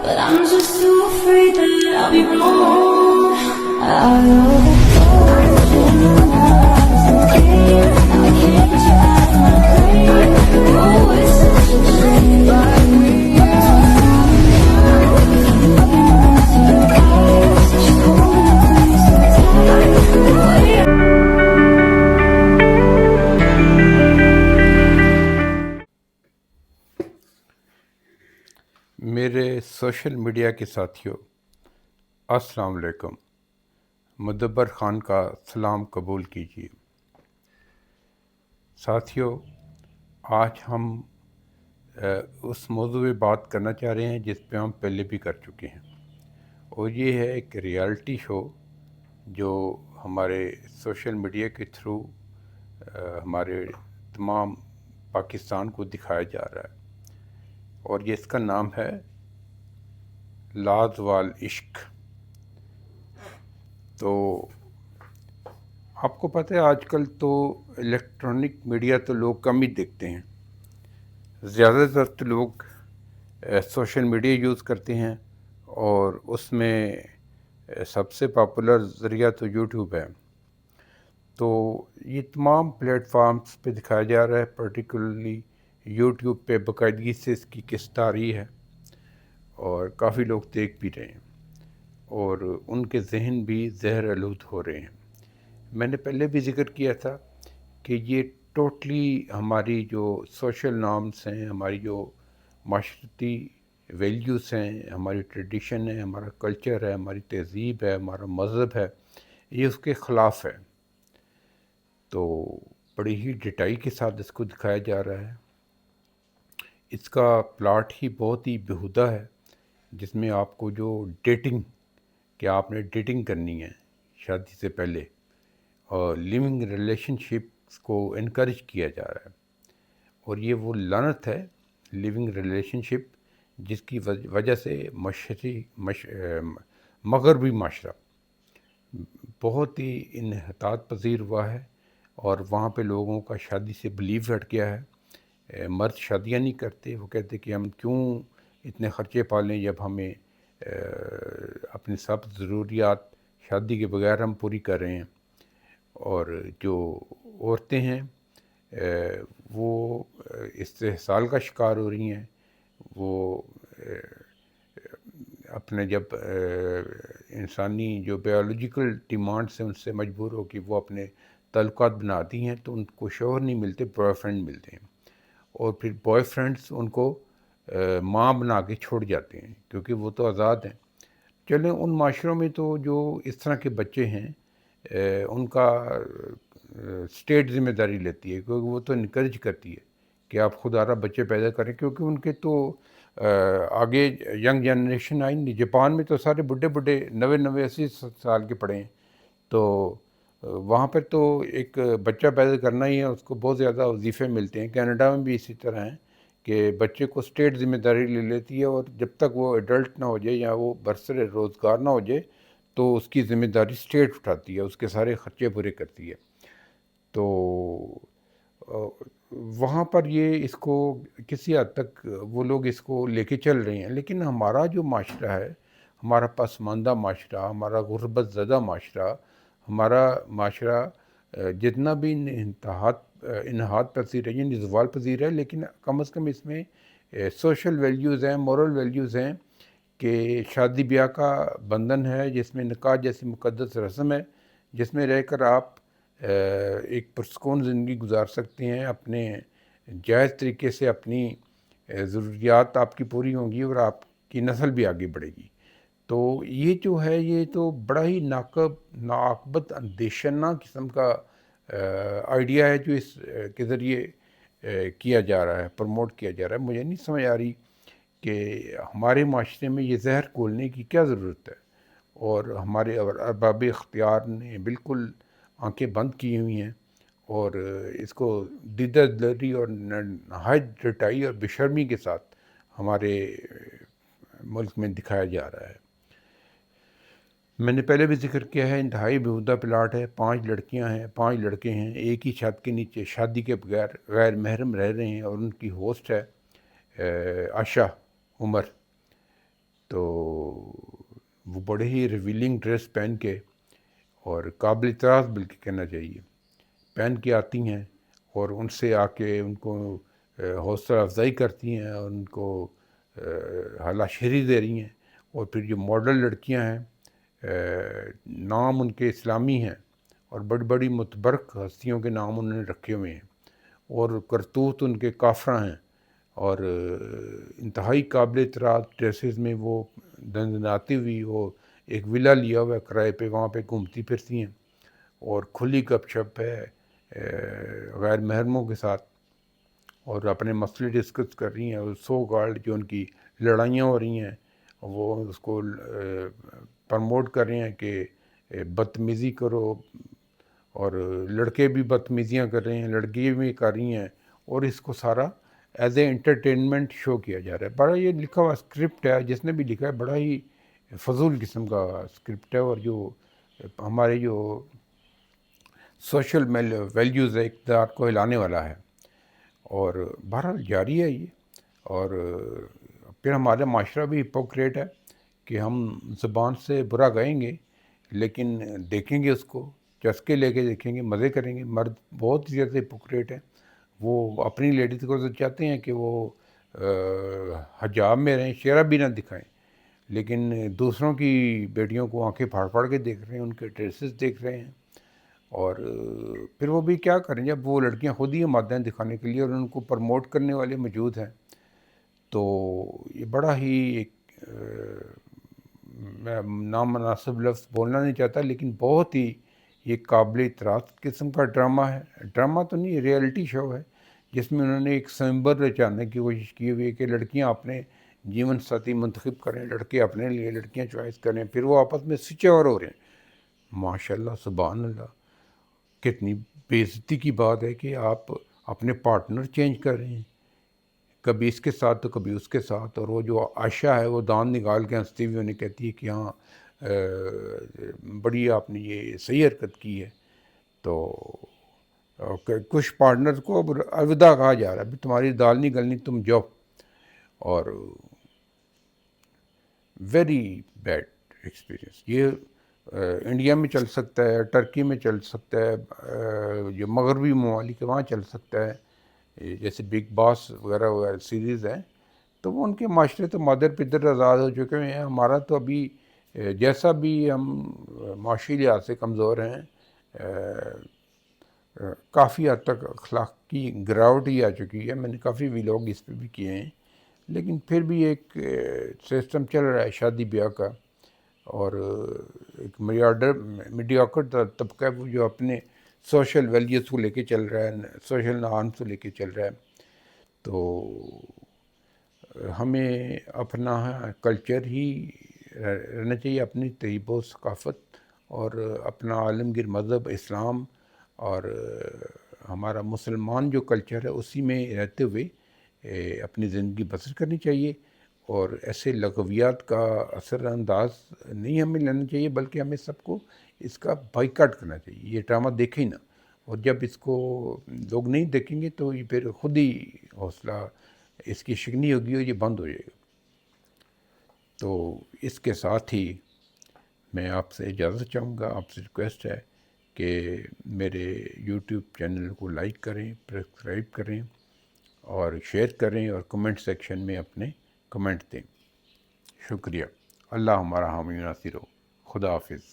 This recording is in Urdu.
but I'm just too afraid that I'll be wrong. I love I can't try my brain. Oh, it's such a shame, but میرے سوشل میڈیا کے ساتھیوں، السلام علیکم۔ مدبر خان کا سلام قبول کیجیے۔ ساتھیوں، آج ہم اس موضوع پہ بات کرنا چاہ رہے ہیں جس پہ ہم پہلے بھی کر چکے ہیں، اور یہ ہے ایک ریالٹی شو جو ہمارے سوشل میڈیا کے تھرو ہمارے تمام پاکستان کو دکھایا جا رہا ہے، اور یہ اس کا نام ہے لازوال عشق۔ تو آپ کو پتہ ہے آج کل تو الیکٹرانک میڈیا تو لوگ کم ہی دیکھتے ہیں، زیادہ تر تو لوگ سوشل میڈیا یوز کرتے ہیں، اور اس میں سب سے پاپولر ذریعہ تو یوٹیوب ہے۔ تو یہ تمام پلیٹ فارمز پہ دکھایا جا رہا ہے، پرٹیکولرلی یوٹیوب پہ باقاعدگی سے اس کی قسط آ رہی ہے، اور کافی لوگ دیکھ بھی رہے ہیں، اور ان کے ذہن بھی زہر آلود ہو رہے ہیں۔ میں نے پہلے بھی ذکر کیا تھا کہ یہ ٹوٹلی ہماری جو سوشل نارمز ہیں، ہماری جو معاشرتی ویلیوز ہیں، ہماری ٹریڈیشن ہے، ہمارا کلچر ہے، ہماری تہذیب ہے، ہمارا مذہب ہے، یہ اس کے خلاف ہے۔ تو بڑی ہی ڈٹائی کے ساتھ اس کو دکھایا جا رہا ہے۔ اس کا پلاٹ ہی بہت ہی بیہودہ ہے، جس میں آپ کو جو ڈیٹنگ، کہ آپ نے ڈیٹنگ کرنی ہے شادی سے پہلے، اور لیونگ ریلیشن شپس کو انکریج کیا جا رہا ہے، اور یہ وہ لعنت ہے لیونگ ریلیشن شپ جس کی وجہ سے مغربی معاشرہ بہت ہی انحطاط پذیر ہوا ہے، اور وہاں پہ لوگوں کا شادی سے بلیو ہٹ گیا ہے۔ مرد شادیاں نہیں کرتے، وہ کہتے کہ ہم کیوں اتنے خرچے پالیں جب ہمیں اپنی سب ضروریات شادی کے بغیر ہم پوری کر رہے ہیں۔ اور جو عورتیں ہیں وہ استحصال کا شکار ہو رہی ہیں، وہ اپنے جب انسانی جو بیولوجیکل ڈیمانڈس ہیں ان سے مجبور ہو کہ وہ اپنے تعلقات بناتی ہیں، تو ان کو شوہر نہیں ملتے، بوائے فرینڈ ملتے ہیں، اور پھر بوائے فرینڈس ان کو ماں بنا کے چھوڑ جاتے ہیں کیونکہ وہ تو آزاد ہیں۔ چلیں، ان معاشروں میں تو جو اس طرح کے بچے ہیں ان کا اسٹیٹ ذمہ داری لیتی ہے، کیونکہ وہ تو انکریج کرتی ہے کہ آپ خود آرہ بچے پیدا کریں، کیونکہ ان کے تو آگے ینگ جنریشن آئی نہیں۔ جاپان میں تو سارے بڈھے 90 80 سال کے پڑے ہیں، تو وہاں پر تو ایک بچہ پیدا کرنا ہی ہے، اس کو بہت زیادہ وظیفے ملتے ہیں۔ کینیڈا میں بھی اسی طرح ہیں کہ بچے کو اسٹیٹ ذمہ داری لے لیتی ہے، اور جب تک وہ ایڈلٹ نہ ہو جائے یا وہ برسر روزگار نہ ہو جائے تو اس کی ذمہ داری اسٹیٹ اٹھاتی ہے، اس کے سارے خرچے پورے کرتی ہے۔ تو وہاں پر یہ اس کو کسی حد تک وہ لوگ اس کو لے کے چل رہے ہیں، لیکن ہمارا جو معاشرہ ہے، ہمارا پسماندہ معاشرہ، ہمارا غربت زدہ معاشرہ، ہمارا معاشرہ جتنا بھی انحاط پذیر ہے، یعنی زوال پذیر ہے، لیکن کم از کم اس میں سوشل ویلیوز ہیں، مورل ویلیوز ہیں، کہ شادی بیاہ کا بندھن ہے جس میں نکاح جیسی مقدس رسم ہے، جس میں رہ کر آپ ایک پرسکون زندگی گزار سکتے ہیں، اپنے جائز طریقے سے اپنی ضروریات آپ کی پوری ہوں گی، اور آپ کی نسل بھی آگے بڑھے گی۔ تو یہ جو ہے، یہ تو بڑا ہی ناعاقبت اندیشانہ قسم کا آئیڈیا ہے جو اس کے ذریعے کیا جا رہا ہے، پروموٹ کیا جا رہا ہے۔ مجھے نہیں سمجھ آ رہی کہ ہمارے معاشرے میں یہ زہر گھولنے کی کیا ضرورت ہے، اور ہمارے ارباب اختیار نے بالکل آنکھیں بند کی ہوئی ہیں، اور اس کو دیدہ دلری اور نہایت ڈٹائی اور بے شرمی کے ساتھ ہمارے ملک میں دکھایا جا رہا ہے۔ میں نے پہلے بھی ذکر کیا ہے، انتہائی بیہودہ پلاٹ ہے، 5 لڑکیاں ہیں، 5 لڑکے ہیں، ایک ہی چھت کے نیچے شادی کے بغیر غیر محرم رہ رہے ہیں، اور ان کی ہوسٹ ہے عائشہ عمر۔ تو وہ بڑے ہی ریویلنگ ڈریس پہن کے اور قابل اعتراض بلکہ کہنا چاہیے پہن کے آتی ہیں اور ان سے آ کے ان کو حوصلہ افزائی کرتی ہیں اور ان کو ہلاشیری دے رہی ہیں. اور پھر جو ماڈل لڑکیاں ہیں نام ان کے اسلامی ہیں اور بڑی بڑی متبرک ہستیوں کے نام انہوں نے رکھے ہوئے ہیں اور کرتوت ان کے کافراں ہیں اور انتہائی قابل اعتراض ڈریسز میں وہ دندناتی ہوئی وہ ایک ولا لیا ہوا ہے کرائے پہ وہاں پہ گھومتی پھرتی ہیں اور کھلی گپ شپ ہے غیر محرموں کے ساتھ اور اپنے مسئلے ڈسکس کر رہی ہیں. اور سو کالڈ جو ان کی لڑائیاں ہو رہی ہیں وہ اس کو پرموٹ کر رہے ہیں کہ بدتمیزی کرو اور لڑکے بھی بدتمیزیاں کر رہے ہیں لڑکی بھی کر رہی ہیں اور اس کو سارا ایز اے انٹرٹینمنٹ شو کیا جا رہا ہے. بڑا یہ لکھا ہوا اسکرپٹ ہے جس نے بھی لکھا ہے بڑا ہی فضول قسم کا اسکرپٹ ہے اور جو ہمارے جو سوشل ویلیوز ہے اقتدار کو ہلانے والا ہے اور بہرحال جاری ہے یہ. اور پھر ہمارا معاشرہ بھی ہپوکریٹ ہے کہ ہم زبان سے برا گائیں گے لیکن دیکھیں گے اس کو چسکے لے کے دیکھیں گے مزے کریں گے. مرد بہت زیادہ ہپوکریٹ ہیں وہ اپنی لیڈیز کو تو چاہتے ہیں کہ وہ حجاب میں رہیں چہرہ بھی نہ دکھائیں لیکن دوسروں کی بیٹیوں کو آنکھیں پھاڑ پھاڑ کے دیکھ رہے ہیں ان کے ڈریسز دیکھ رہے ہیں. اور پھر وہ بھی کیا کریں جب وہ لڑکیاں خود ہی مادیں دکھانے کے لیے اور ان کو پروموٹ کرنے والے موجود ہیں تو یہ بڑا ہی ایک میں نامناسب لفظ بولنا نہیں چاہتا لیکن بہت ہی یہ قابل اعتراض قسم کا ڈرامہ ہے. ڈرامہ تو نہیں ریئلٹی شو ہے جس میں انہوں نے ایک سمبر رچانے کی کوشش کی ہوئی ہے کہ لڑکیاں اپنے جیون ساتھی منتخب کریں لڑکے اپنے لیے لڑکیاں چوائس کریں پھر وہ آپس میں سوئچ اوور ہو رہے ہیں. ماشاء اللہ سبحان اللہ کتنی بے عزتی کی بات ہے کہ آپ اپنے پارٹنر چینج کر رہے ہیں کبھی اس کے ساتھ تو کبھی اس کے ساتھ. اور وہ جو عائشہ ہے وہ دان نکال کے ہنستی ہوئی انہیں کہتی ہے کہ ہاں بڑی آپ نے یہ صحیح حرکت کی ہے. تو کچھ پارٹنر کو اب الوداع کہا جا رہا ہے ابھی تمہاری دال نہیں گلنی تم جاؤ. اور ویری بیڈ ایکسپیرئنس. یہ انڈیا میں چل سکتا ہے ٹرکی میں چل سکتا ہے جو مغربی ممالک ہے وہاں چل سکتا ہے جیسے بگ باس وغیرہ وغیرہ سیریز ہیں تو وہ ان کے معاشرے تو مادر پدر آزاد ہو چکے ہیں. ہمارا تو ابھی جیسا بھی ہم معاشی لحاظ سے کمزور ہیں کافی حد تک اخلاق کی گراوٹ ہی آ چکی ہے. میں نے کافی ویلاگ اس پہ بھی کیے ہیں لیکن پھر بھی ایک سسٹم چل رہا ہے شادی بیاہ کا اور ایک میڈیاکر طبقہ ہے وہ جو اپنے سوشل ویلیوز کو لے کے چل رہا ہے سوشل نارمس کو لے کے چل رہا ہے. تو ہمیں اپنا کلچر ہی رہنا چاہیے اپنی تہذیب و ثقافت اور اپنا عالمگیر مذہب اسلام اور ہمارا مسلمان جو کلچر ہے اسی میں رہتے ہوئے اپنی زندگی بسر کرنی چاہیے. اور ایسے لغویات کا اثر انداز نہیں ہمیں لینا چاہیے بلکہ ہمیں سب کو اس کا بائیکاٹ کرنا چاہیے. یہ ڈرامہ دیکھیں ہی نہ اور جب اس کو لوگ نہیں دیکھیں گے تو یہ پھر خود ہی حوصلہ اس کی شکنی ہوگی اور یہ بند ہو جائے گا. تو اس کے ساتھ ہی میں آپ سے اجازت چاہوں گا آپ سے ریکویسٹ ہے کہ میرے یوٹیوب چینل کو لائک کریں سبسکرائب کریں اور شیئر کریں اور کمنٹ سیکشن میں اپنے کمنٹ دیں. شکریہ. اللہ ہمارا حامی ناصر ہو. خدا حافظ.